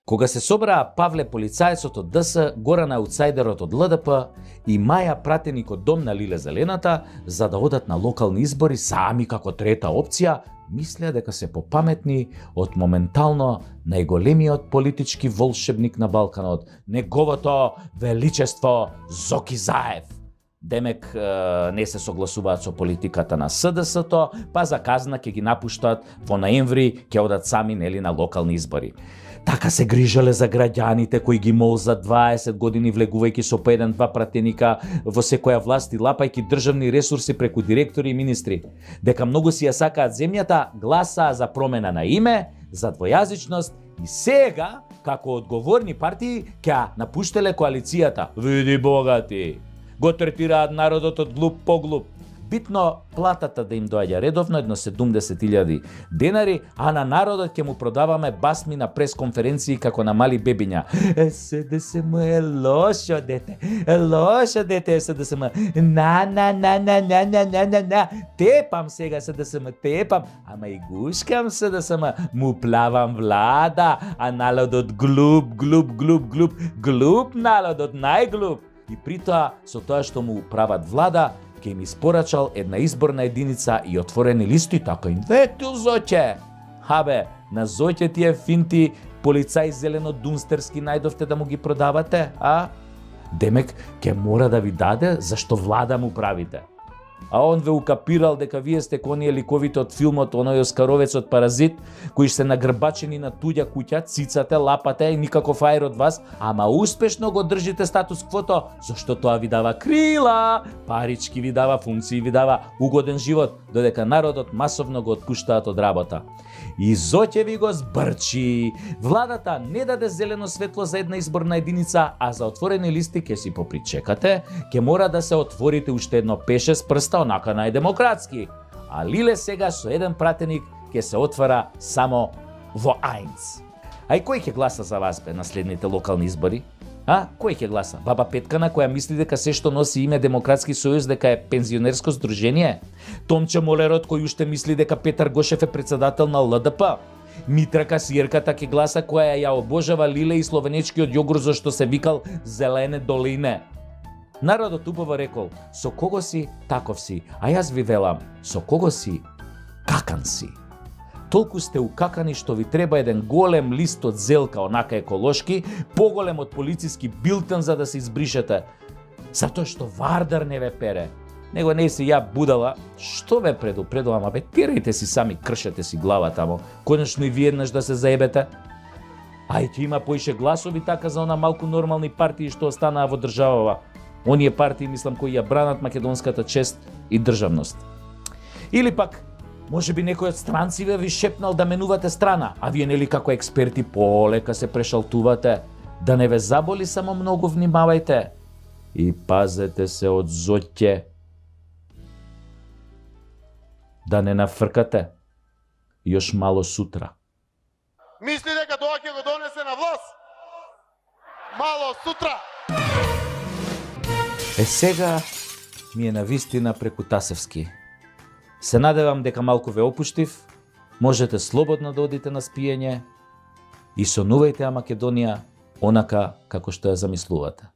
Кога се собраа Павле полицаецот од ДС, Горан аутсайдерот од ЛДП и Маја пратеник од Дом на Лиле Зелената за да одат на локални избори сами како трета опција, мислеа дека се попаметни од моментално најголемиот политички волшебник на Балканот, неговото величество Зоки Заев. Демек не се согласуваат со политиката на СДС-то, па за казна ќе ги напуштат во ноември, ќе одат сами нели на локални избори. Така се грижале за граѓаните кои ги мол за 20 години влегувајќи со по 1-2 пратеника во секоја власт и лапајќи државни ресурси преку директори и министри. Дека многу си ја сакаат земјата, гласаа за промена на име, за двојазичност и сега, како одговорни партии, ќе напуштеле коалицијата. Види богати! Го третираат народот од глуп по глуп. Битно платата да им доаѓа редовно, едно 70.000 денари, а на народот ќе му продаваме басми на пресконференции како на мали бебиња. СДСМ е лошо дете, СДСМ. На. Тепам сега СДСМ, тепам, ама и гушкам СДСМ, му плавам влада, а народот глуп, народот најглуп. И при тоа, со тоа што му прават влада, ќе им испорачал една изборна единица и отворени листи, така им ветил Зоќе. Хабе, на Зоќе тие финти полицај зелено-дунстерски најдовте да му ги продавате, а? Демек, ќе мора да ви даде зашто влада му правите. А он ве укапирал дека вие сте коние ликовите од филмот, оној оскаровецот Паразит, кои се нагрбачени на туѓа куќа, цицате, лапате и никаков аер од вас, ама успешно го држите статус квото, зашто тоа ви дава крила, парички ви дава, функции ви дава, угоден живот, додека народот масовно го отпуштаат од работа. И Зоќе ви го збрчи. Владата не даде зелено светло за една изборна единица, а за отворени листи ќе си попричекате, ќе мора да се отворите уште едно пеше с прста онака најдемократски. А Лиле сега со еден пратеник ќе се отвара само во Ајнц. А и кој ќе гласа за вас бе на следните локални избори? А? Кој ќе гласа? Баба Петкана која мисли дека се што носи име Демократски сојуз дека е пензионерско здружение? Томче Молерот кој уште мисли дека Петар Гошев е председател на ЛДП? Митра Касиерката ќе гласа која ја обожава Лиле и словенечкиот јогурт зашто се викал Зелене долине. Народот убаво рекол, со кого си, таков си, а јас ви велам, со кого си, какан си. Толку сте укакани што ви треба еден голем лист од зелка, онака еколошки, поголем од полициски билтен за да се избришете. Затоа што Вардар не ве пере. Него не си ја будала, што ве предупредувам, абе тирајте си сами, кршете си глава тамо, конечно и вие еднаш да се заебете. Ајде има поише гласови така за она малку нормални партии што останаа во државава. Оние партии, мислам, кои ја бранат македонската чест и државност. Или пак, може би некој од странци ви шепнал да менувате страна, а вие нели како експерти полека се прешалтувате. Да не ве заболи, само многу внимавајте. И пазете се од Зоќе. Да не нафркате. Још мало сутра. Мисли дека тоа ќе го донесе на власт? Мало сутра. Сега ми е навистина преку Тасевски. Се надевам дека малку ве опуштив, можете слободно да одите на спиење и сонувајте ја Македонија онака како што ја замислувате.